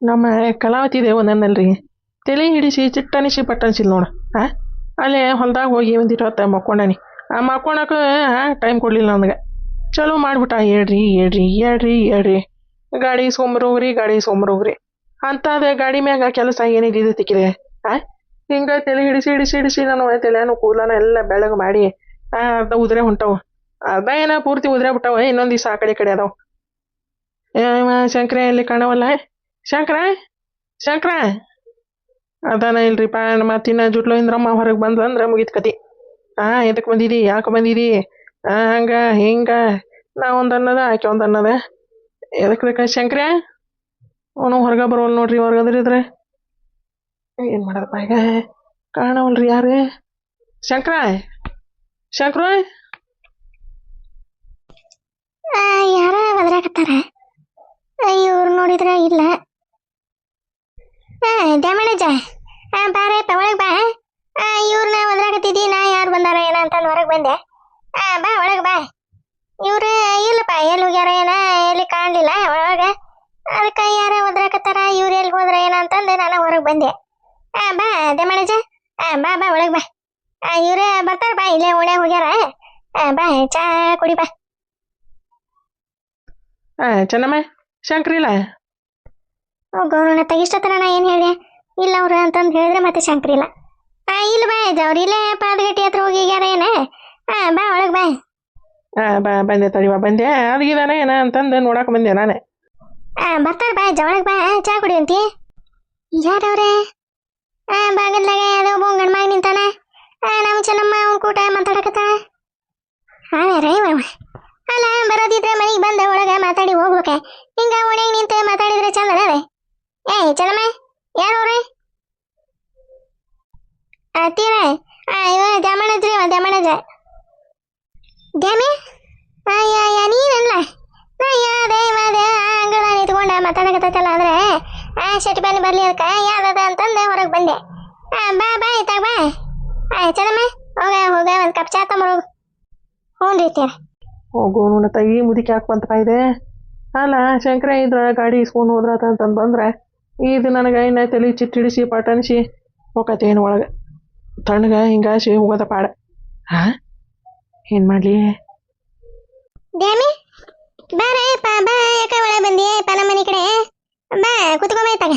ನಮ್ಮ ಕಲಾವತಿ ದೇವನನ್ನಲ್ರಿ ತಲೆ ಹಿಡಿಸಿ ಚಿಟ್ಟನಿಸಿ ಪಟ್ಟನಿಸಿಲ್ ನೋಡು. ಅಲ್ಲೇ ಹೊಲ್ದಾಗ ಹೋಗಿ ಒಂದಿಟ್ಟು ಹೊತ್ತು ಮಕ್ಕೊಂಡಾನಿ. ಆ ಮಕ್ಕೊಳಕ್ಕೆ ಟೈಮ್ ಕೊಡಲಿಲ್ಲ ನನಗೆ. ಚಲೋ ಮಾಡ್ಬಿಟ್ಟ. ಹೇಳ್ರಿ ಹೇಳ್ರಿ ಹೇಳ್ರಿ ಹೇಳ್ರಿ ಗಾಡಿ ಸೋಮರೋಗ್ರಿ ಅಂಥದ್ದು ಗಾಡಿ ಮ್ಯಾಗ ಕೆಲಸ ಏನಿದೆ ತಿಕ್ಕಿದೆ. ಹಿಂಗೆ ತಲೆ ಹಿಡಿಸಿ ನಾನು ತಲೆನೂ ಕೂದಲನ ಎಲ್ಲ ಬೆಳಗ್ಗೆ ಮಾಡಿ ಅರ್ಧ ಉದುರೆ ಹೊಂಟವು. ಅರ್ಧ ಏನ ಪೂರ್ತಿ ಉದುರೆ ಬಿಟ್ಟವ. ಇನ್ನೊಂದು ದಿವಸ ಆ ಕಡೆ ಅದಾವ. ಶಂಕರ ಎಲ್ಲಿ ಕಾಣವಲ್ಲ. ಶಂಕರ ಅದಾನ ಇಲ್ರಿಪ್ಪ. ಮತ್ತಿನ್ನ ಜುಟ್ಲು ಇಂದ್ರಮ್ಮ ಹೊರಗೆ ಬಂದ್ಲಂದ್ರೆ ಮುಗಿತ್ ಕತಿ. ಎದಕ್ಕೆ ಬಂದಿದಿ, ಯಾಕೆ ಬಂದಿದಿ, ಹಂಗ ಹಿಂಗ ನಾ ಒಂದು ಅನ್ನದ ಆಕೆ ಒಂದು ಅನ್ನದ. ಎದಕ್ಕೆ ಬೇಕಾ ಶಂಕರ? ಅವನು ಹೊರಗೆ ಬರೋಲ್ ನೋಡ್ರಿ. ಹೊರಗದ್ರಿದ್ರೆ ಏನು ಮಾಡೋದಪ್ಪ ಈಗ? ಕಾಣವಲ್ರಿ ಯಾರು? ಶಂಕರ ಯಾರ ಒದರಾಕತ್ತಾರ? ಇವ್ರು ನೋಡಿದ್ರೆ ಇಲ್ಲ. ದ್ಯಾಮಣಜ ಬಾರಪ್ಪ ಒಳಗೆ ಬಾ. ಇವ್ರನ್ನ ಒದರಾಕತ್ತಿದ್ದಿ. ನಾ ಯಾರು ಬಂದಾರ ಏನ ಅಂತಂದು ಹೊರಗೆ ಬಂದೆ. ಬಾ ಒಳಗೆ ಬಾ. ಇವ್ರು ಇಲ್ಲಪ್ಪ, ಎಲ್ಲಿ ಹೋಗ್ಯಾರ ಏನ, ಎಲ್ಲಿ ಕಾಣಲಿಲ್ಲ ಒಳಗೆ. ಅದಕ್ಕೆ ಯಾರ ಒದರಾಕತ್ತಾರ, ಇವ್ರು ಎಲ್ಲಿ ಹೋದ್ರ ಏನ ಅಂತಂದು ನಾನು ಹೊರಗೆ ಬಂದೆ. ಬಾ ದ್ಯಾಮಣಜ, ಬಾ ಒಳಗೆ ಬಾ. ಇವ್ರೇ ಬರ್ತಾರ, ಬಾ ಇಲ್ಲೇ ಒಳ್ಳೆ ಹೋಗ್ಯಾರ. ಬಾ ಚಾ ಕುಡಿ ಬಾ. ಚೆನ್ನಮ್ಮ ಶಂಕರಿಲ್ಲ? ಗೌರವನ ತಗಿಷ್ಟತನ ನಾ ಏನು ಹೇಳಿದೆ ಇಲ್ಲ ಅವ್ರು ಅಂತಂದು ಹೇಳಿದ್ರೆ ಮತ್ತೆ ಶಂಕರಿಲ್ಲ. ಇಲ್ಲ ಬಾ ಅವ್ರು ಇಲ್ಲೇ ಪಾದಗಟ್ಟಿ ಹತ್ರ ಹೋಗಿಗ್ಯಾರ ಏನ. ಬಾ ಒಳಗೆ ಬಾ. ಬಾ ಬಂದೆ ತಡಿವಾ. ಬಂದೆ ಅದಗಿದಾನ ಏನ ಅಂತಂದು ನೋಡಕ್ಕೆ ಬಂದೆ ನಾನೇ. ಬರ್ತಾರ ಬಾ ಒಳಗೆ ಬಾ. ಚಾ ಕುಡಿಯಂತಿ. ಯಾರವ್ರೆ? ಬಾಗಲ್ದಾಗ ಯಾವುದೋ ಒಬ್ಬ ಗಂಡ್ಮಾಗ ನಿಂತಾನ. ನಮ್ಮ ಚೆನ್ನಮ್ಮ ಅವ್ನ ಕೂಟ ಮಾತಾಡಕತ್ತಾಳ. ರೈ ಅಲ್ಲ, ಬರೋದಿದ್ರೆ ಮನೆಗೆ ಬಂದ ಒಳಗೆ ಮಾತಾಡಿ ಹೋಗ್ಬೇಕ. ಹಿಂಗ ಒಣಗಿ ನಿಂತು ಮಾತಾಡಿದ್ರೆ ಚಂದ ಅದೇ. ಚೆನ್ನಮ್ಮ ಯಾರವ್ರೆ? ತೀರ ಇವ ದ್ಯಾಮಣಜ್ರಿ. ದ್ಯಾಮಣಜ ದ್ಯಾಮೆ ನೀನಲ್ಲ. ನಾ ಯಾವ್ದೇ ಅಂಗಳ ನಿಂತ್ಕೊಂಡ ಮಾತಾಡಕತ್ತಲ್ಲ. ಅಂದ್ರೆ ಶೆಟ್ಟಿ ಬನ್ನಿ ಬರ್ಲಿ ಅದಕ್ಕೆ ಯಾವ್ದದ ಅಂತಂದೆ ಹೊರಗೆ ಬಂದೆ. ಬಾ ಇತ್ತಾಗ ಬಾ. ಚೆನ್ನಮ್ಮ ಹೋಗ ಒಂದು ಕಪ್ ಚಾ ತಗೊಂಡು. ಹ್ಞೂ ರೀ ತೀರ. ಹೋಗು ನೋಡ ಈ ಮುದಿಕೆ ಹಾಕಿ ಬಂತಪ್ಪ ಇದೆ. ಅಲ್ಲ ಶಂಕರ ಇದ್ರ ಗಾಡಿ ಇಸ್ಕೊಂಡು ಹೋದ್ರಾತ ಅಂತಂದು ಬಂದ್ರೆ ಇದು ನನಗೆ ಇನ್ನ ತಲೆ ಚಿಟ್ಟಿಡಿಸಿ ಪಟನಿಸಿ ಹೋಗತ್ತೇನು ಒಳಗೆ ತಣ್ಣಗೆ ಹಿಂಗಾಸಿ ಹೋಗೋದ ಪಾಡ. ಏನು ಮಾಡಲಿ? ದ್ಯಾಮಿ ಬಾರ ಬಾ. ಯಾಕ ಒಳಗೆ ಬಂದಿ ನಮ್ಮ ಮನೆ ಕಡೆ? ಬಾ ಕುತ್ಕೊಂಬಾಯ್ತಾಗ.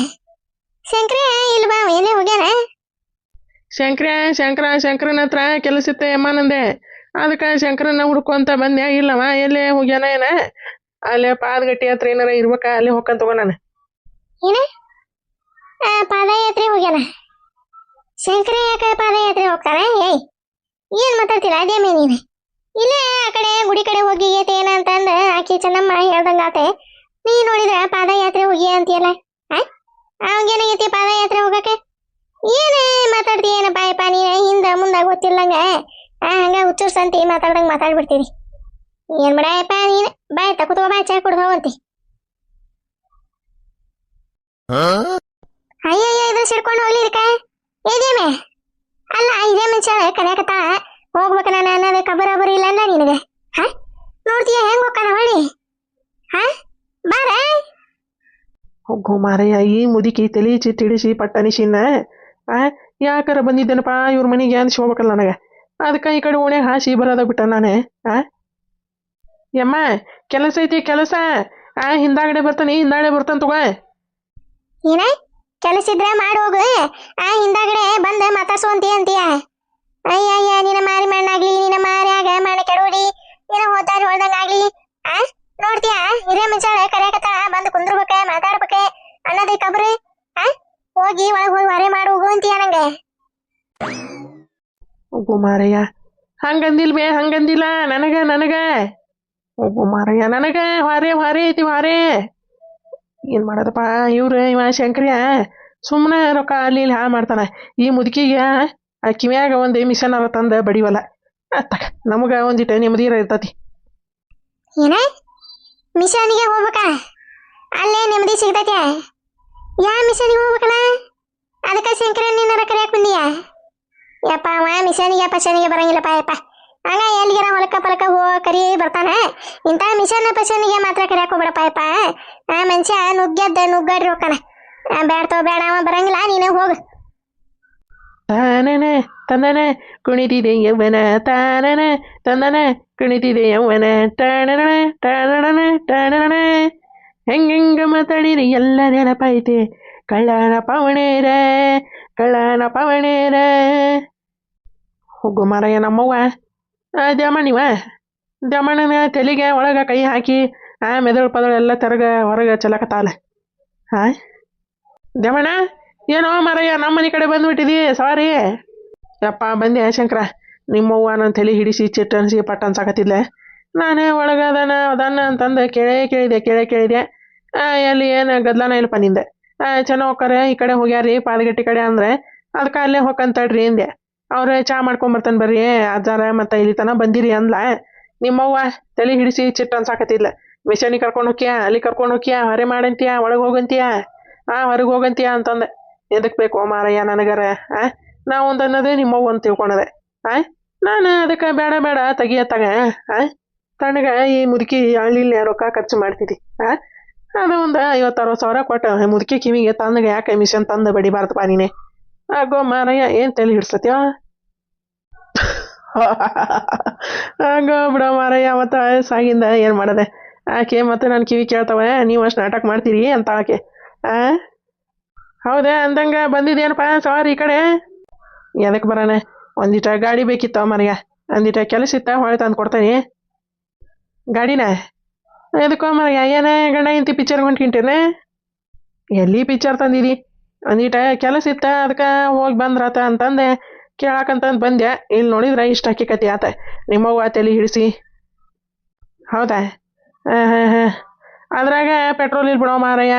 ಶಂಕರ ಇಲ್ಲಿ ಬಾ, ಎಲ್ಲೇ ಹೋಗ್ಯಾರ? ಶಂಕರನ ಹತ್ರ ಕೆಲಸ ಇತ್ತೆ ಅಮ್ಮನಂದೆ. ಅದಕ್ಕೆ ಶಂಕರನ ಹುಡ್ಕೊಂತ ಬಂದೆ. ಇಲ್ಲವ ಎಲ್ಲೇ ಹೋಗ್ಯಾನ ಏನ? ಅಲ್ಲೇ ಪಾದಗಟ್ಟಿ ಹತ್ರ ಏನಾರ ಇರ್ಬೇಕ, ಅಲ್ಲೇ ಹೋಗ್ಕಂತ ತಗೋ ನಾನು. ಏನ ಪಾದಯಾತ್ರೆ ಹೋಗ್ಯಾನ? ಶಂಕರ ಯಾಕೆ ಪಾದಯಾತ್ರೆ ಹೋಗ್ತಾನೆ? ಏನ್ ಮಾತಾಡ್ತೀರ ಅದೇಮೇ ನೀನು? ಇಲ್ಲೇ ಆ ಕಡೆ ಗುಡಿ ಕಡೆ ಹೋಗಿ ಏನ ಅಂತಂದು ಆಕಿ ಚೆನ್ನಮ್ಮ ಹೇಳ್ದಂಗಾತೆ. ನೀ ನೋಡಿದ್ರ ಪಾದಯಾತ್ರೆ ಹೋಗಿ ಅಂತೀಯಲ್ಲ. ಅವಾಗೇನಾಗೈತಿ ಪಾದಯಾತ್ರೆ ಹೋಗಕ್ಕೆ? ಏನೇ ಮಾತಾಡ್ತೀಯ ಏನಪ್ಪ ಯಪ್ಪ ನೀನು? ಹಿಂದ ಮುಂದಾಗ ಗೊತ್ತಿಲ್ಲಂಗ ಹಂಗ ಹುಚ್ಚೂರ್ ಸಂತಿ ಮಾತಾಡ್ದಂಗ ಮಾತಾಡ್ಬಿಡ್ತೀವಿ. ಏನ್ ಮಾಡಯಪ್ಪ ನೀನು? ಬಾಯ್ ತಕುತ್ಕೋ, ಬಾಯ್ ಚಾ ಕುಡ್ದು ಹೋಗಂತಿ. ಅಯ್ಯಯ್ಯ ಇದ್ರ ಸಿಡ್ಕೊಂಡು ಹೋಗ್ಲಿ ಇದಕ್ಕ. ಇದೇಮೆ ಅಲ್ಲ, ಇದೇ ಮುಂಚೆ ಕನ್ಯಾಕತ್ತಾಳ ಹೋಗ್ಬೇಕ ನಾನು ಅನ್ನೋದು ಕಬರಬರಿ ಇಲ್ಲ ಅಂದ ನಿನಗೆ. ನೋಡ್ತೀಯ ಹೆಂಗ್ ಹೋಗ್ತಾನ ಹೊಳಿ? ಬಾರ ಹೋಗು ಮಾರಯ್ಯ. ಈ ಮುದುಕಿ ತಲೆ ಚಿಟ್ಟಿಡಿಸಿ ಪಟ್ಟನಿಸಿನ ಯಾಕಾರ ಬಂದಿದ್ದೇನಪ್ಪ ಇವ್ರ ಮನೆಗೆ ಅನ್ಸಿ ಹೋಗ್ಬೇಕಲ್ಲ ನನಗೆ. ಅದಕ್ಕೆ ಈ ಕಡೆ ಓಣೆ ಹಾಸಿ ಬರೋದ ಬಿಟ್ಟ ನಾನೇ. ಯಮ್ಮ ಕೆಲಸ ಐತಿ ಕೆಲಸ. ಹಿಂದಾಗಡೆ ಬರ್ತಾನೆ ತಗೋ. ಏನ ಕೆಲಸ ಇದ್ರೆ ಮಾಡೋಗು. ಹಿಂದಾಗಡೆ ಬಂದ ಮಾತಾಡ್ಸೋಂತಿ ಅಂತೀಯ? ಅಯ್ಯಯ್ಯ ನಿನ್ನ ಮಾರಿ ಮಣ್ಣಾಗ್ಲಿ, ನಿನ್ನ ಮಾರಿಯಾಗ ಮಣ್ಣು ಕೆಡೋಡಿ, ನಿನ್ನ ಹೋತಾರಿ ಹೊಳ್ದಂಗಾಗ್ಲಿ. ನೋಡ್ತೀಯ ಹಿರಿಯ ಮುಂಚಾಳೆ ಕರೆಯಕತ್ತ ಬಂದು ಕುಂದ್ರಬೇಕ, ಮಾತಾಡ್ಬೇಕ ಅನ್ನೋದೇ ಕಬ್ರಿ. ಹೋಗಿ ಒಳಗೆ ಹೋಗಿ ಹೊರೆ ಮಾಡೋಗು ಅಂತೀಯ ನಂಗೆ. ಹೋಗು ಮಾರಯ್ಯ. ಹಂಗಂದಿಲ್ಲ ನನಗ ಹೋಗು ಮಾರಯ್ಯ. ನನಗೆ ಹೊರೆ ಐತಿ ಹೊರೆ. ಏನು ಮಾಡೋದಪ್ಪ ಇವ ಶಂಕರ್ಯ ಸುಮ್ಮನೆ ರೊಕ್ಕ ಅಲ್ಲಿ ಇಲ್ಲಿ ಹಾಳು ಮಾಡ್ತಾನೆ. ಈ ಮುದುಕಿಗೆ ಆ ಕಿವ್ಯಾಗ ಒಂದು ಮಿಷನ್ ಅರ ತಂದು ಬಡಿವಲ್ಲ. ನಮಗೆ ಒಂದಿಟ್ಟು ನೆಮ್ಮದಿ ಇರ್ತತಿ. ಏನ ಮಿಷನಿಗೆ ಹೋಗ್ಬೇಕಾ? ಅಲ್ಲೇ ನೆಮ್ಮದಿ ಸಿಗ್ತೈತೆ? ಯಾ ಮಿಷನಿಗೆ ಹೋಗ್ಬೇಕಲ್ಲ? ಅದಕ್ಕೆ ಶಂಕರ ನಿನ್ನ ಕರೆಯಕ್ಕೆ ಬಂದಿಯ? ಯಪ್ಪ ಅವ ಮಿಷನಿಗೆ ಪಶನಿಗೆ ಬರಂಗಿಲ್ಲಪ್ಪ ಯಪ್ಪ. ಹಂಗ ಎಲ್ಲಿಗೆರ ಹೊಲಕ್ಕ ಪಲಕ ಕರಿ ಬರ್ತಾನೆ. ಇಂಥ ಮಿಷನ್ ಪಶನಿಗೆ ಮಾತ್ರ ಕರೆಯಕ್ಕೆ ಹೋಗ್ಬೇಡಪ್ಪ ಯಪ್ಪ. ಮನುಷ್ಯ ನುಗ್ಗಾಡ್ರಿ ಹೋಗ್ತಾನೆ. ಬೇಡ ಬೇಡ ಅವ ಬರಂಗಿಲ್ಲ ನೀನೇ ಹೋಗು. ತಾನನೆ ತಂದನೆ ಕುಣಿತಿದೆ ಯೌವನ ತಾನನೆ ತಂದನೆ ಕುಣಿತಿದೆ ಯೌವನ ಟಾಣನ ಟಾಣನ ಟಾಣನ ಹೆಂಗೆಂಗ ಮಾತಾಡಿರಿ ಎಲ್ಲ ನೆನಪೈತೆ ಕಳ್ಳನ ಪವಣೇರ ಕಳ್ಳನ ಪವಣೇರ. ಹೋಗು ಮಾರಯ್ಯ ನಮ್ಮವ್ವ ದ್ಯಾಮಣಿವ ದ್ಯಾಮಣ್ಣನ ತೆಲಿಗೆ ಒಳಗೆ ಕೈ ಹಾಕಿ ಮೆದುಳು ಪದಳು ಎಲ್ಲ ತೆರಗ ಹೊರಗೆ ಚೆಲ್ಲಕತ್ತಾಲ. ಹಾಂ ದ್ಯಾಮಣ್ಣ ಏನೋ ಮಾರಯ್ಯ ನಮ್ಮ ಮನೆ ಕಡೆ ಬಂದುಬಿಟ್ಟಿದಿ ಸಾರಿ. ಯಪ್ಪ ಬಂದೆ ಶಂಕರ, ನಿಮ್ಮವ್ವ ನನ್ನ ತಲೆ ಹಿಡಿಸಿ ಚಿಟ್ಟು ಅನಿಸಿ ಪಟ್ಟ ಅನ್ಸಾಕತ್ತಿದ್ಲೆ. ನಾನೇ ಒಳಗೆ ಅದನ್ನ ಅಂತಂದು ಕೇಳಿದೆ ಎಲ್ಲಿ ಏನು ಗದ್ಲಾನ ಇಲ್ಲಪ್ಪ ನಿಂದೆ. ಚೆನ್ನ ಹೋಗ್ತಾರೆ ಈ ಕಡೆ ಹೋಗ್ಯಾರಿ ಪಾದಗಟ್ಟಿ ಕಡೆ ಅಂದರೆ ಅದಕ್ಕೆ ಅಲ್ಲೇ ಹೋಗಂತಡ್ರಿ ಅಂದೆ. ಅವ್ರೆ ಚಾ ಮಾಡ್ಕೊಂಬರ್ತಾನೆ ಬರ್ರಿ ಅಜ್ಜಾರ ಮತ್ತು ಇಲ್ಲಿ ತನ ಬಂದಿರಿ ಅಂದ್ಲ. ನಿಮ್ಮವ್ವ ತಲೆ ಹಿಡಿಸಿ ಚಿಟ್ಟು ಅನ್ಸಾಕತ್ತಿದ್ಲ. ಮಿಷನಿ ಕರ್ಕೊಂಡು ಹೋಗ್ಯಾ ಅಲ್ಲಿ ಕರ್ಕೊಂಡು ಹೋಗ್ಯಾ ಹೊರೆ ಮಾಡಂತೀಯ ಒಳಗೆ ಹೋಗಂತೀಯ ಹೊರಗೆ ಹೋಗಂತೀಯ ಅಂತಂದೆ. ಎದಕ್ಕೆ ಬೇಕು ಮಾರಯ್ಯ ನನಗರ ನಾವು ಒಂದು ಅನ್ನೋದೇ ನಿಮ್ಮವ್ವ ಅಂತ ತಿಳ್ಕೊಳದೆ. ನಾನು ಅದಕ್ಕೆ ಬೇಡ ತೆಗಿಯತ್ತಾಗ ತಣ್ಣಗೆ ಈ ಮುದುಕಿ ಹಳ್ಳಿಲಿ ರೊಕ್ಕ ಖರ್ಚು ಮಾಡ್ತಿದ್ದಿ. ಅದು ಒಂದು 50-60 ಸಾವಿರ ಕೊಟ್ಟು ಮುದುಕಿ ಕಿವಿಗೆ ತಂದಗೆ ಯಾಕೆ ಮಿಷನ್ ತಂದು ಬಡಿಬಾರ್ದಪ್ಪ ನೀನೆ. ಆಗೋ ಮಾರಯ್ಯ ಏನು ತಲೆ ಹಿಡ್ಸತ್ಯ. ಆಗೋ ಬಿಡೋ ಮಾರಯ್ಯ ಮತ್ತು ವಯಸ್ಸಾಗಿಂದ ಏನು ಮಾಡೋದೆ. ಆಕೆ ಮತ್ತೆ ನನ್ನ ಕಿವಿ ಕೇಳ್ತವೆ ನೀವು ಅಷ್ಟು ನಾಟಕ ಮಾಡ್ತೀರಿ ಅಂತ ಆಕೆ. ಹೌದಾ ಅಂದಂಗೆ ಬಂದಿದ್ದೇನಪ್ಪ ಸವಾರಿ ಈ ಕಡೆ. ಎದಕ್ಕೆ ಬರೋಣ ಒಂದಿಟ ಗಾಡಿ ಬೇಕಿತ್ತ ಮನೆಗೆ ಒಂದಿಟ ಕೆಲಸ ಇತ್ತ ಹೊಳೆ ತಂದು ಕೊಡ್ತಾನೆ. ಗಾಡಿನ ಎದಕ್ಕೋ ಮನೆಗೆ ಏನೇ ಗಂಡ ಇಂತಿ ಪಿಕ್ಚರ್ಗೆ ಹೊಂಟ್ಕಿಂಟೇನೆ. ಎಲ್ಲಿ ಪಿಕ್ಚರ್ ತಂದಿದಿ ಒಂದಿಟ ಕೆಲಸ ಇತ್ತ ಅದಕ್ಕೆ ಹೋಗಿ ಬಂದ್ರಾತ ಅಂತಂದೆ ಕೇಳಕ್ಕಂತಂದು ಬಂದೆ. ಇಲ್ಲಿ ನೋಡಿದ್ರೆ ಇಷ್ಟ ಹಕ್ಕಿಕತಿ ಆತ ನಿಮ್ಮವ್ವ ತಲೆ ಹಿಡಿಸಿ. ಹೌದಾ ಅದ್ರಾಗ ಪೆಟ್ರೋಲ್ ಇಲ್ಲಿ ಬಿಡೋ ಮಾರಯ್ಯ.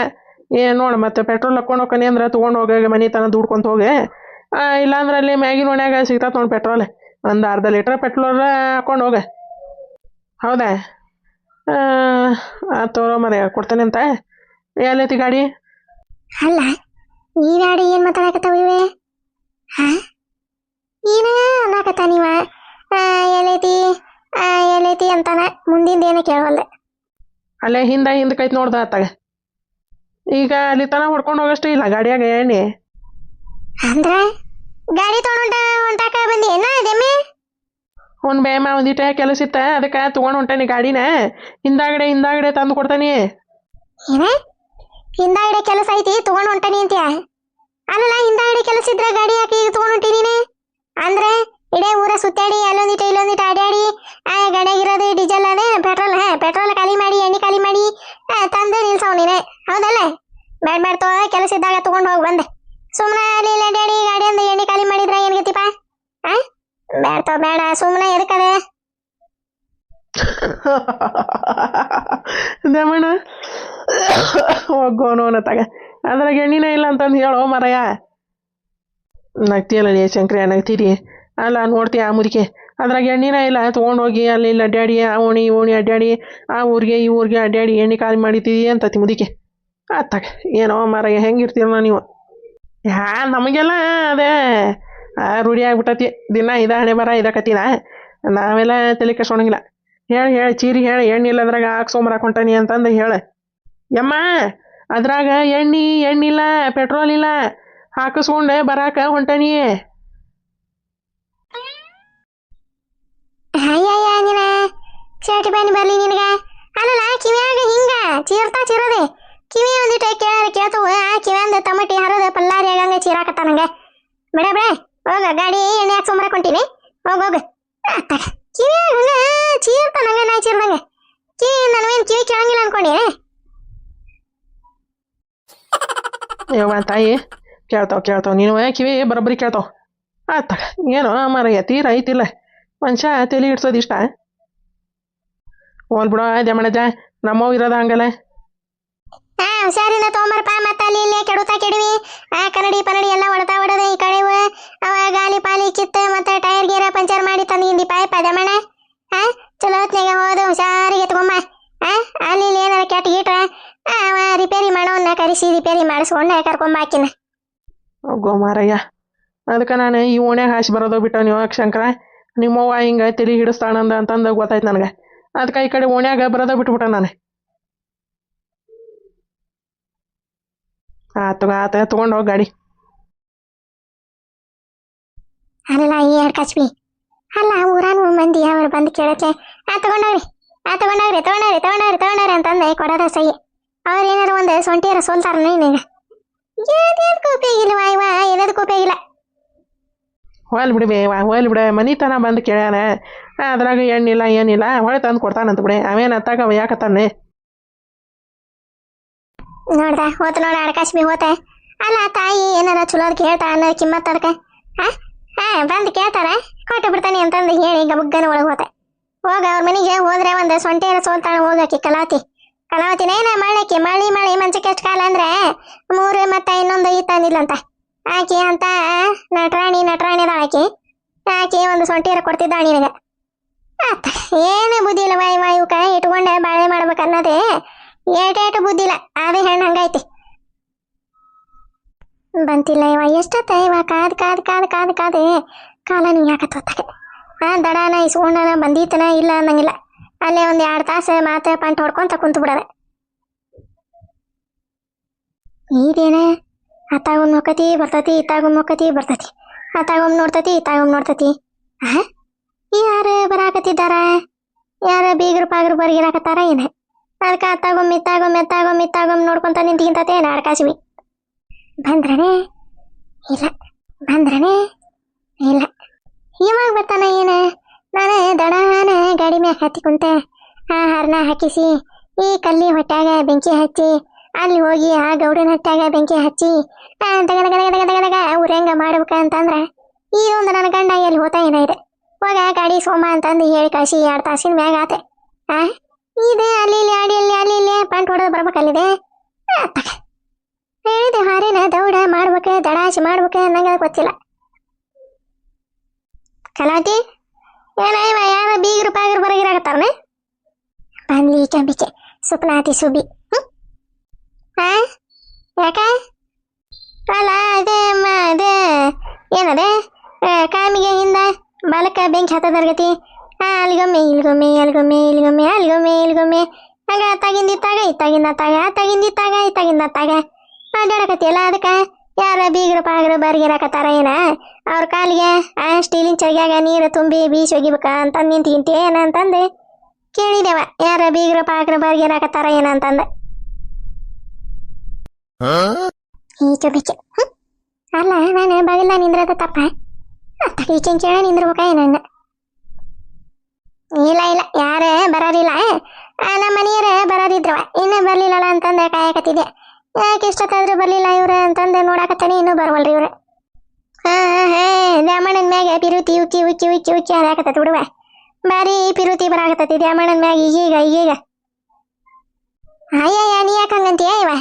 ಏನು ನೋಡು ಮತ್ತೆ ಪೆಟ್ರೋಲ್ ಹಾಕ್ಕೊಂಡು ಹೋಗ್ತಾನೆ ಅಂದ್ರೆ ತೊಗೊಂಡು ಹೋಗ ಮನೆ ತನ ದುಡ್ಕೊಂತ ಹೋಗಿ. ಇಲ್ಲಾಂದ್ರೆ ಅಲ್ಲಿ ಮ್ಯಾಗಿನ ಒಣ್ಯಾಗ ಸಿಗ್ತಾವೆ ನೋಡಿ ಪೆಟ್ರೋಲ್, ಒಂದು ಅರ್ಧ ಲೀಟ್ರ್ ಪೆಟ್ರೋಲ್ ಹಾಕ್ಕೊಂಡು ಹೋಗ. ಹೌದಾ ತೋರೋ ಮರ ಕೊಡ್ತಾನೆ ಅಂತ. ಎಲ್ಲೈತಿ ಗಾಡಿ? ಅಲ್ಲ ಈ ಗಾಡಿ ಏನು ಮಾತಾಡಕತ್ತಾವ ಇವೆ? ಏನ ಅನ್ನಕತ್ತ ನೀವ ಎಲ್ಲೈತಿ ಅಂತಾನೆ ಮುಂದಿಂದ ಏನು ಕೇಳವಲ್ಲೆ. ಅಲ್ಲೇ ಹಿಂದಕೈತಿ ನೋಡ್ದ ಅತ್ತಾಗ. ಈಗ ಅಲ್ಲಿ ತನ ಹೊಡ್ಕೊಂಡು ಹೋಗಷ್ಟು ಇಲ್ಲ ಗಾಡಿಯಾಗ ಎಣ್ಣೆ. ಅಂದ್ರೆ ಗಾಡಿ ತೊಗೊಂಡು ಹೊಂಟಾಕ ಬಂದಿ ಏನ ದೆಮ್ಮೆ? ಅವ್ನು ಬೇಮ ಒಂದಿಟ ಕೆಲಸ ಇತ್ತ ಅದಕ್ಕೆ ತೊಗೊಂಡು ಹೊಂಟಾನಿ ಗಾಡಿನ. ಹಿಂದಾಗಡೆ ತಂದು ಕೊಡ್ತಾನೆ. ಏನ ಹಿಂದಾಗಡೆ ಕೆಲಸ ಐತಿ ತೊಗೊಂಡು ಹೊಂಟಾನಿ ಅಂತೀಯ? ಅಲ್ಲಲ್ಲ ಹಿಂದಾಗಡೆ ಕೆಲಸ ಇದ್ರೆ ಗಾಡಿ ಯಾಕೆ ಈಗ ತೊಗೊಂಡು ಹೊಂಟಿ ನೀನು? ಅಂದ್ರೆ ಇಡೇ ಊರ ಸುತ್ತಾಡಿ ಇಲ್ಲೊಂದಿಟ್ಟು ಅಡ್ಯಾಡಿ ಗಾಡಿಯಾಗಿರೋದು ಡೀಸೆಲ್ ಅದೇ ಪೆಟ್ರೋಲ್ ಖಾಲಿ ಮಾಡಿ ಎಣ್ಣೆ ಖಾಲಿ ಮಾಡಿ ತಂದು ನಿಲ್ಸವ್ ನೀನೆ ಹೌದಲ್ಲ? ಬೇಡ ತೋ ಕೆಲಸ ಇದ್ದಾಗ ತೊಗೊಂಡು ಹೋಗಿ ಬಂದೆ. ಸುಮ್ಮನೆ ಅಲ್ಲಿ ಅಡ್ಯಾಡಿ ಗಾಡಿ ಅಂದು ಎಣ್ಣೆ ಖಾಲಿ ಮಾಡಿದ್ರೆ ಏನ್ಗತಿಪ್ಪ? ಬೇಡ ಸುಮ್ಮನೆ ಎದಕ್ಕದೆ ದಮಣ ಹೋಗೋನು ಅನ್ನತ್ತಾಗ ಅದ್ರಾಗ ಎಣ್ಣಿನ ಇಲ್ಲ ಅಂತಂದು ಹೇಳೋ ಮರಯ್ಯ. ನಗ್ತಿಯಲ್ಲ ನೀ ಶಂಕರ ನಗ್ತೀರಿ. ಅಲ್ಲ ನೋಡ್ತೀಯ ಆ ಮುದುಕೆ ಅದ್ರಾಗ ಎಣ್ಣಿನ ಇಲ್ಲ ತೊಗೊಂಡೋಗಿ ಅಲ್ಲಿ ಇಲ್ಲಿ ಅಡ್ಡಾಡಿ ಆ ಓಣಿ ಅಡ್ಡಾಡಿ ಆ ಊರಿಗೆ ಈ ಊರಿಗೆ ಅಡ್ಡಾಡಿ ಎಣ್ಣೆ ಖಾಲಿ ಮಾಡಿತೀವಿ ಅಂತತಿ ಮುದುಕೆ. ಆತಾಗ ಏನೋ ಮರಯ್ಯ ಹೆಂಗಿರ್ತೀರ ನೀವು? ನಮಗೆಲ್ಲ ಅದೇ ರೂಢಿ ಆಗ್ಬಿಟ್ಟತಿ. ದಿನ ಹಣೆ ಬರ ಇದಕತ್ತಿನ ನಾವೆಲ್ಲ ತಲೆ ಕೆಡ್ಸೋಣಂಗಿಲ್ಲ. ಹೇಳಿ ಚೀರಿ ಹೇಳಿ ಎಣ್ಣೆ ಇಲ್ಲದ್ರಾಗ ಹಾಕ್ಸೋಂಬರಾಕ್ ಹೊಂಟಾನಿ ಅಂತಂದು ಹೇಳ. ಯಮ್ಮ ಅದ್ರಾಗ ಎಣ್ಣಿಲ್ಲ ಪೆಟ್ರೋಲ್ ಇಲ್ಲ ಹಾಕಿಸ್ಕೊಂಡೆ ಬರಾಕ ಹೊಂಟಾನಿ. ನೀನ ಶರ್ಟ್ ಪ್ಯಾಂಟ್ ಬರ್ಲಿ ನಿನಗ. ಅಲ್ಲಲ್ಲ ಕಿವಿಯಾಗ ಹಿಂಗ ಚೀರದೆ ಕಿವಿ ಒಂದಿಟ್ಟು ಕೇಳ್ತವ. ಕಿವಿಯಂದ ತಮಟಿ ಹರದ ಪಲ್ಲಾರಿ ಆಗಂಗ ಚೀರಾಕತ್ತ ನಂಗೆ. ಬಿಡ ಹೋಗ ಗಾಡಿ ಎಣ್ಣೆ ಹಾಕ್ಸೊಂಬರಕ್ ಹೊಂಟೀನಿ. ಹೋಗ ಕಿವಿಯಾಗ ಹಂಗ ಚೀರ್ತಾನಂಗ ನಾ ಚೀರ್ದಂಗ ನನವೇನು ಕಿವಿ ಕೇಳಂಗಿಲ್ಲ ಅನ್ಕೊಂಡಿ? ಯವ್ವ ತಾಯಿ ಕೇಳ್ತಾವ ನೀನು ಕಿವಿ ಬರೋಬ್ಬರಿ ಕೇಳ್ತಾವ. ಆತಾಗ ಏನೋ ಮರಯ್ಯ ತೀರ ಐತಿಲ್ಲ ಮನುಷ್ಯ ತಲೆ ಇಡ್ಸೋದು ಇಷ್ಟ. ಹೋಲ್ ಬಿಡೋ ಜಮಣಜ ನಮ್ಮವ್ ಇರೋದ ಹಂಗಲ್ಲ. ಹುಷಾರಿನ ತೊಗೊಂಬರಪ್ಪ. ಮತ್ತೆ ಅಲ್ಲಿ ಇಲ್ಲೇ ಕೆಡುವಿ ಕನ್ನಡಿ ಎಲ್ಲ ಹೊಡೆದ ಈ ಕಡೆ ಅವ ಗಾಲಿ ಪಾಲಿ ಕಿತ್ತ ಮತ್ತೆ ಟೈರ್ ಗೀರ ಪಂಚರ್ ಮಾಡಿ ತಂದಿಂದಿ ಪಾಯಪ್ಪ ದಮಣ. ಚಲೋ ಹೊತ್ನಾಗ ಹೋದು ಹುಷಾರಿಗೆ ತಗೊಂಬ. ಅಲ್ಲಿ ಇಲ್ಲಿ ಏನಾರ ಕೆಟ್ಟ ಗೀಟ್ರ ಅವ ರಿಪೇರಿ ಮಾಡೋನ್ನ ಕರೆಸಿ ರಿಪೇರಿ ಮಾಡಿಸ್ಕೊಂಡೆ ಕರ್ಕೊಂಬಾಕಿನ. ಹೋಗೋ ಮಾರಯ್ಯ ಅದಕ್ಕೆ ನಾನು ಈ ಓಣ್ಯಾಗ ಹಾಸಿ ಬರೋದು ಬಿಟ್ಟ ನೀವು ಶಂಕರ. ನಿಮ್ಮವ್ವ ಹಿಂಗೆ ತಲೆ ಹಿಡಿಸ್ತಾಣಂದ ಅಂತಂದು ಗೊತ್ತಾಯ್ತು ನನಗೆ. ಅದಕ್ಕೆ ಈ ಕಡೆ ಓಣ್ಯಾಗ ಬರೋದ ಬಿಟ್ಬಿಟ್ಟ ನಾನು. ಆತ ತೊಗೊಂಡು ಹೋಗಿ ಗಾಡಿ. ಅಲ್ಲ ಈ ಎರಡು ಕಚ್ಬಿ ಅಲ್ಲ ಊರಾನು ಮಂದಿ ಅವ್ರು ಬಂದು ಕೇಳಕ್ಕೆ ತಗೊಂಡವ್ರಿ ಅಂತಂದೆ ಕೊಡೋದ ಸೈ. ಅವ್ರು ಏನಾರು ಒಂದು ಸೊಂಟಿಯರ ಸೋಲ್ತಾರ ನೀನೀಗ ಏನದಕ್ಕೂ ಉಪಯೋಗಿಲ್ಲ ವಾಯ್ವಾ, ಏನದಕ್ಕೂ ಉಪಯೋಗಿಲ್ಲ. ಹೋಲ್ ಬಿಡ ಮನಿ ತನ ಬಂದು ಕೇಳ್ಯಾನ, ಅದ್ರಾಗ ಎಣ್ಣಿಲ್ಲ ಏನಿಲ್ಲ ಹೊಳೆ ತಂದು ಕೊಡ್ತಾನಂತ ಬಿಡೆ. ಅವೇನು ಅತ್ತಾಗ ಯಾಕತ್ತಾನೆ ನೋಡ್ದ ಹೋತ ನೋಡ ಅಡಕಾಶ್ಮಿ ಹೋತ. ಅಲ್ಲ ತಾಯಿ ಏನಾರ ಚಲೋದ್ ಕೇಳ್ತಾ ಅನ್ನೋ ಕಿಮ್ಮತ್ ಅದಕ್ಕ ಬಂದು ಕೇಳ್ತಾರ ಕೊಟ್ಟು ಬಿಡ್ತಾನೆ ಅಂತಂದು ಹೇಳಿ ಗಬಗ್ಗನ ಒಳಗೆ ಹೋತೆ. ಹೋಗ ಅವ್ರ ಮನೆಗೆ ಹೋದ್ರೆ ಒಂದು ಸೊಂಟೆರ ಸೋಲ್ತಾಳ ಹೋಗಕ್ಕೆ ಕಲಾವತಿನೇನ ಮಳ್ಳಕ್ಕೆ ಮಳಿ ಮಂಚಕ್ಕೆ ಎಷ್ಟು ಕಾಲ ಅಂದ್ರೆ 3 ಮತ್ತೆ ಇನ್ನೊಂದು ತಂದಿಲ್ಲಂತ ಆಕಿ ಅಂತ ನಟರಾಣಿದ ಆಕಿ ಒಂದು ಸೊಂಟೆರ ಕೊಡ್ತಿದ್ದ ನಿನಗ. ಏನು ಬುದ್ಧಿ ಇಲ್ಲ ವಾಯುಕ ಇಟ್ಕೊಂಡೆ ಬಾಳೆ ಮಾಡ್ಬೇಕನ್ನೋದೇ ಏಟೇಟು ಬುದ್ಧಿ ಇಲ್ಲ. ಅದೇ ಹೆಣ್ಣು ಹಂಗೈತಿ. ಬಂತಿಲ್ಲ ಇವ ಎಷ್ಟತ್ತ ಇವ ಕಾದ್ ಕಾಲ ನೀ ಯಾಕತ್ತ ಹೊತ್ತಾಗೆ ದಡಾನ ಇಸ್ಕೊಂಡನ ಬಂದೀತನ ಇಲ್ಲ ಅನ್ನಂಗಿಲ್ಲ. ಅಲ್ಲೇ ಒಂದು 2 ತಾಸು ಮಾತೆ ಪಂಟ್ ಹೊಡ್ಕೊಂತ ಕುಂತು ಬಿಡದೆ. ಇದೇನ ಅತ್ತಾಗೊಮ್ಮೆ ನೋಡ್ಕತಿ ಬರ್ತತಿ, ಇತ್ತಾಗೊಮ್ಮೆ ನೋಡ್ಕತಿ ಬರ್ತತಿ, ಅತ್ತಾಗೊಮ್ಮೆ ನೋಡ್ತತಿ ಇತ್ತಾಗೊಮ್ಮೆ ನೋಡ್ತತಿ. ಯಾರು ಬರಾಕತ್ತಿದ್ದಾರ? ಯಾರ ಬೀಗರು ಪಾಗರು ಬರ್ಗಿರಾಕತ್ತಾರ ಏನ? ಅದಕ್ಕೆ ಅತ್ತಾಗೊಮ್ಮೆ ನೋಡ್ಕೊಂತ ನಿಂತಿಗಿಂತತೆ ಏನ ಆಡ್ಕಾಸಿವಿ. ಬಂದ್ರನೇ ಇಲ್ಲ ಇವಾಗ ಬರ್ತಾನ ಏನ? ನಾನು ದಡಾನ ಗಾಡಿ ಮ್ಯಾಗ ಹತ್ತಿ ಕುಂತೆ ಹರ್ನ ಹಾಕಿಸಿ ಈ ಕಲ್ಲಿ ಹೊಟ್ಯಾಗ ಬೆಂಕಿ ಹಚ್ಚಿ ಅಲ್ಲಿ ಹೋಗಿ ಆ ಗೌಡನ ಹೊಟ್ಯಾಗ ಬೆಂಕಿ ಹಚ್ಚಿ ದಗದಗ ಉರಂಗ ಮಾಡ್ಬೇಕಂತಂದ್ರ ಈ ಒಂದು ನನ್ನ ಗಂಡ ಎಲ್ಲಿ ಹೋತ ಏನಾಗಿದೆ. ಹೋಗ ಗಾಡಿ ಸೋಮ ಅಂತಂದು ಹೇಳಿ ಕಳಿಸಿ 2 ತಾಸಿನ ಮ್ಯಾಗ ಆತೆ. ಇದೆ ಅಲ್ಲಿ ಇಲ್ಲಿ ಪಂಟ್ ಹೊಡೆದು ಬರ್ಬೇಕಲ್ಲಿದೆ. ಹೇಳಿದೆ ಹಾರೇನ ದೌಡ ಮಾಡ್ಬೇಕ ದಡಾಸಿ ಮಾಡ್ಬೇಕ ಅನ್ನಂಗ ಗೊತ್ತಿಲ್ಲ. ಕಲಾವತಿ ಏನ ಯಾರ ಬೀಗರು ಪಾಗರು ಬರಗಿರಾಕತ್ತಾರನೆ? ಬಂದ್ಲಿ ಚಂಬಿಕೆ ಸುಪ್ನಾತಿ ಸುಬಿ. ಯಾಕ ಅಲ್ಲ ಅದೇ ಏನದೆ ಕಾಮಿಗೆ ಹಿಂದ ಬಾಲಕ ಬೆಂಕಿ ಹತ್ತದರ್ಗತಿ ಅಲ್ಲಿಗೊಮ್ಮೆ ಹಂಗ ಇತ್ತಾಗಿಂದ ಅಡ್ಡಾಡಕತ್ತಿಯಲ್ಲ ಅದಕ್ಕೆ ಯಾರ ಬೀಗರು ಪಾಗರು ಬರ್ಗಿರಾಕತ್ತಾರ ಏನ? ಅವ್ರ ಕಾಲಿಗೆ ಸ್ಟೀಲಿನ ಚರ್ಗ್ಯಾಗ ನೀರು ತುಂಬಿ ಬೀಸಿ ಒಗಿಬೇಕ ಅಂತ ನಿಂತಿಂತಿ ಏನಂತಂದು ಕೇಳಿದೆವ. ಯಾರ ಬೀಗರು ಪಾಗರು ಬರ್ಗಿರಾಕತ್ತಾರ ಏನಂತಂದ ಈ ಚೊಬಿಕೆ ಅಲ್ಲ ನಾನು ಬಗಲ್ಲ ನಿಂದ್ರದ ತಪ್ಪ ಈಚೆನ್ ಕೇಳ ನಿಂದ್ರಬೇಕ ಏನನ್ನ? ಇಲ್ಲ ಯಾರ ಬರೋದಿಲ್ಲ. ನಮ್ಮ ಮನೆಯರ ಬರೋದಿದ್ರವ ಇನ್ನೂ ಬರ್ಲಿಲ್ಲಲ್ಲ ಅಂತಂದೆ ಕಾಯಕತ್ತಿದ್ದೆ. ಯಾಕೆ ಇಷ್ಟತ್ತಾದ್ರೂ ಬರ್ಲಿಲ್ಲ ಇವ್ರ ಅಂತಂದೆ ನೋಡಾಕತ್ತಾನೆ ಇನ್ನೂ ಬರ್ವಲ್ರಿ ಇವ್ರ. ದ್ಯಾಮಣ್ಣನ ಮ್ಯಾಗ ಪಿರುತಿ ಉಚ್ಚಿ ಹಾಕತ್ತ ಬಿಡುವ. ಬಾರಿ ಪಿರುತಿ ಬರಾಕತ್ತತಿ ದ್ಯಾಮಣ್ಣನ ಮ್ಯಾಗ ಈಗೀಗ ಅಯ್ಯಯ್ಯ ನೀ ಯಾಕೆ ಹಂಗಂತೀಯ ಇವ?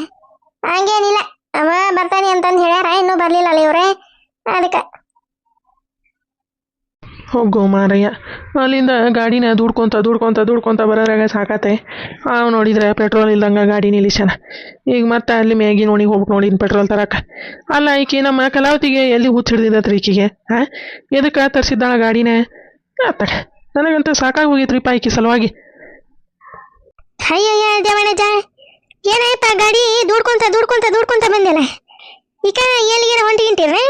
ಹಂಗೇನಿಲ್ಲ ಅವ ಬರ್ತಾನೆ ಅಂತಂದು ಹೇಳ್ಯಾರ ಇನ್ನೂ ಬರ್ಲಿಲ್ಲಲ್ಲ ಇವ್ರೆ ಅದಕ್ಕೆ. ಹೋಗೋ ಮಾರಯ್ಯ, ಅಲ್ಲಿಂದ ಗಾಡಿನ ದುಡ್ಕೊಂತ ಬರೋರಾಗ ಸಾಕತ್ತೆ. ನೋಡಿದ್ರೆ ಪೆಟ್ರೋಲ್ ಇಲ್ದಂಗೆ ಗಾಡಿ ನಿಲ್ಲಿಸ್ಯಾನ. ಈಗ ಮತ್ತೆ ಅಲ್ಲಿ ಮ್ಯಾಗಿ ನೋಡಿಗೆ ಹೋಗ್ಬೇಕು ನೋಡಿನ ಪೆಟ್ರೋಲ್ ತರಕ. ಅಲ್ಲ ಈಕಿ ನಮ್ಮ ಕಲಾವತಿಗೆ ಎಲ್ಲಿ ಹುಚ್ಚ ಹಿಡ್ದಿದ್ದತ್ರಿ ಈಕಿಗೆ? ಎದಕ್ಕೆ ತರಿಸಿದ್ದಾಳ ಗಾಡಿನ? ನನಗಂತೂ ಸಾಕಾಗಿ ಹೋಗಿತ್ರಿಪ್ಪ ಈಕಿ ಸಲುವಾಗಿ. ಅಯ್ಯಯ್ಯ ದೇವಣ್ಣಜ ಏನಪ್ಪ ಗಾಡಿ ದುಡ್ಕೊಂತ ಬಂದಿಲ್ಲ ಈಗ ಎಲ್ಲಿಗೆ ಹೊಂಟಿಗಿಂತೀರ್ರಿ?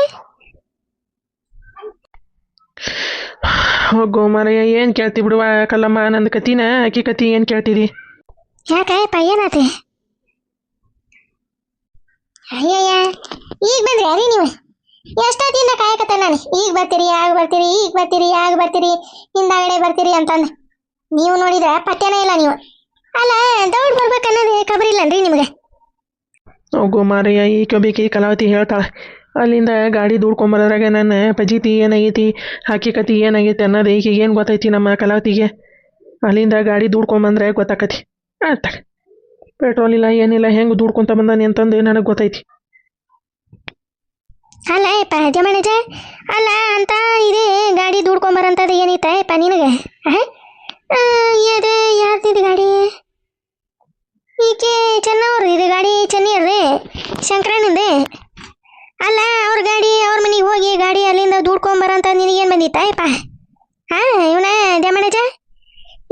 ಹೋಗೋ ಮಾರಯ್ಯ, ಏನು ಕೇಳ್ತಿ ಬಿಡುವ ಕಲ್ಲಮ್ಮ, ನಂದು ಕತಿನ ಆಕಿ ಕತಿ ಏನು ಕೇಳ್ತೀರಿ? ಯಾಕಪ್ಪ ಏನಾತಿ? ಅಯ್ಯಯ್ಯ ಈಗ ಬಂದ್ರಿ ಅರಿ ನೀವು? ಎಷ್ಟೊತ್ತಿಂದ ಕಾಯಕತ್ತ ನಾನು ಈಗ ಬರ್ತೀರಿ ಹಿಂದಾಗಡೆ ಬರ್ತೀರಿ ಅಂತಂದು ನೀವು ನೋಡಿದ್ರೆ ಪತ್ಯನೇ ಇಲ್ಲ ನೀವು. ಅಲ್ಲ ದೌಡ್ ಬರ್ಬೇಕನ್ನೋದು ಖಬರಿಲ್ಲನ್ರಿ ನಿಮಗೆ? ಹೋಗೋ ಮಾರಯ್ಯ, ಈ ಕಬೇಕಿ ಕಲಾವತಿ ಹೇಳ್ತಾಳೆ ಅಲ್ಲಿಂದ ಗಾಡಿ ದುಡ್ಕೊಂಬರೋದ್ರಾಗ ನನ್ನ ಪಜೀತಿ ಏನಾಗೈತಿ ಹಾಕಿ ಕತಿ ಏನಾಗೈತಿ ಅನ್ನೋದು ಈಕೆಗೆ ಏನು ಗೊತ್ತೈತಿ ನಮ್ಮ ಕಲಾವತಿಗೆ? ಅಲ್ಲಿಂದ ಗಾಡಿ ದುಡ್ಕೊಂಬಂದ್ರೆ ಗೊತ್ತಾಕತಿ. ಪೆಟ್ರೋಲ್ ಇಲ್ಲ ಏನಿಲ್ಲ ಹೆಂಗೆ ದುಡ್ಕೊಂತ ಬಂದಾನೆ ಅಂತಂದು ನನಗೆ ಗೊತ್ತೈತಿ. ಅಲ್ಲ ಯಪ್ಪ ಜಮಣಜ ಅಲ್ಲ ಅಂತ ಇದೆ ಗಾಡಿ ದುಡ್ಕೊಂಬರಂತದ್ದು ಏನೈತಪ್ಪ ನಿನಗೆ? ಅದು ಯಾರ್ದಿದು ಗಾಡಿ? ಈಕೆ ಚೆನ್ನವ್ರು ಇದು ಗಾಡಿ ಚೆನ್ನಿಯರ್ರಿ ಶಂಕರಣ್ಣಂದು. ಅಲ್ಲ ಅವ್ರ ಗಾಡಿ ಅವ್ರ ಮನೆಗೆ ಹೋಗಿ ಗಾಡಿ ಅಲ್ಲಿಂದ ದುಡ್ಕೊಂಬರಂತ ನಿನಗೇನು ಬಂದಿತ್ತಪ್ಪ? ಇವನ ಜಮಣಜ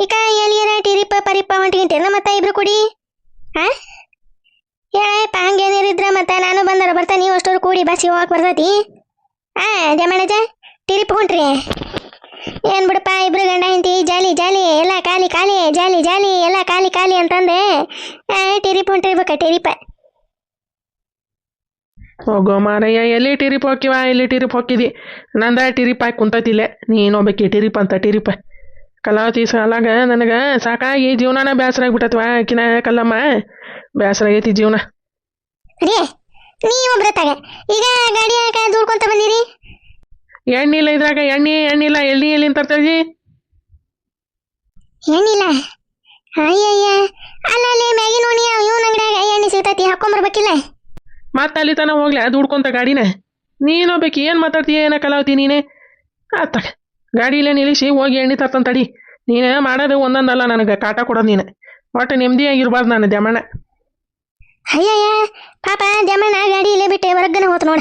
ಈಕ ಎಲ್ಲಿಯರ ಟಿರಿಪ್ಪ ಪರಿಪ್ಪ ಹೊಂಟಿಗಿಂತೇನ ಮತ್ತೆ ಇಬ್ರು ಕೂಡಿ? ಹೇಳಪ್ಪ ಹಂಗೇನಿರಿದ್ರೆ ಮತ್ತೆ ನಾನು ಬಂದಾರ ಬರ್ತಾ ನೀವು ಅಷ್ಟೊರು ಕೂಡಿ ಬಸ್ಸಿಗೆ ಹೋಗಕ್ಕೆ ಬರ್ತೈತಿ ಜಮಣಜ ಟಿರಿಪ್ ಹೊಂಟ್ರಿ ಏನ್ ಬಿಡಪ್ಪ ಇಬ್ರು ಗಂಡ ಹೆಂಡತಿ ಜಾಲಿ ಜಾಲಿ ಎಲ್ಲ ಖಾಲಿ ಖಾಲಿ ಜಾಲಿ ಜಾಲಿ ಎಲ್ಲ ಖಾಲಿ ಖಾಲಿ ಅಂತಂದೆ ಟಿರಿಪ್ ಹೊಂಟಿರ್ಬೇಕ ಟಿರಿಪ ಹೋಗೋ ಮಾರಯ್ಯ ಎಲ್ಲಿ ಟಿರಿಪ್ ಹೋಗಿವ ಎಲ್ಲಿ ಟಿರಿಪ್ ಹೋಗಿದಿ ನಂದ ಟಿರಿಪ್ ಹಾಕಿ ಕುಂತತಿಲ್ಲ ನೀನೊಬ್ಬಕಿ ಟಿರಿಪ್ ಅಂತ ಟಿರಿಪ್ ಕಲಾವತಿ ಸಾಲಾಗ ನನಗೆ ಸಾಕಾಗಿ ಜೀವನಾನ ಬೇಸರ ಆಗ್ಬಿಟ್ಟತ್ವ ಆಕಿನ ಕಲ್ಲಮ್ಮ ಬೇಸರ ಆಗೈತಿ ಜೀವನ ರೀ ನೀವು ಒಬ್ರತ್ತಾಗ ಈಗ ಗಾಡಿ ಯಾಕೆ ದೂಡ್ಕೊಂತ ಬಂದಿರಿ ಎಣ್ಣಿಲ್ಲ ಇದ್ರಾಗ ಎಣ್ಣಿಲ್ಲ ಎಲ್ಲಿಂದ ತರ್ತೀವಿ ಏನಿಲ್ಲ ಅಯ್ಯಯ್ಯ ಅಲ್ಲಲ್ಲಿ ಮ್ಯಾಗಿ ನೋಡಿ ಇವನ್ ಅಂಗಡಿಯಾಗ ಎಣ್ಣೆ ಸಿಗ್ತೈತಿ ಹಾಕೊಂಬರ್ಬೇಕಿಲ್ಲ ಮತ್ತೆ ಅಲ್ಲಿ ತನ ಹೋಗ್ಲಿ ದುಡ್ಕೊಂತ ಗಾಡಿನ ನೀನೊಬ್ಬಕಿ ಏನು ಮಾತಾಡ್ತೀಯ ಏನ ಕಲಾವತಿ ನೀನೆ ಆತ ಗಾಡಿಲೇ ನಿಲ್ಲಿಸಿ ಹೋಗಿ ಎಣ್ಣೆ ತರ್ತಂತಡಿ ನೀನು ಮಾಡೋದು ಒಂದೊಂದಲ್ಲ ನನಗೆ ಕಾಟ ಕೊಡೋದು ನೀನು ಒಟ್ಟು ನೆಮ್ಮದಿಯಾಗಿರ್ಬಾರ್ದು ನಾನು ದಮಣ್ಣ ಅಯ್ಯಯ್ಯ ಪಾಪ ಜಮಣ್ಣ ಗಾಡಿ ಇಲ್ಲೇ ಬಿಟ್ಟೆ ಹೊರಗನೆ ಹೋತು ನೋಡ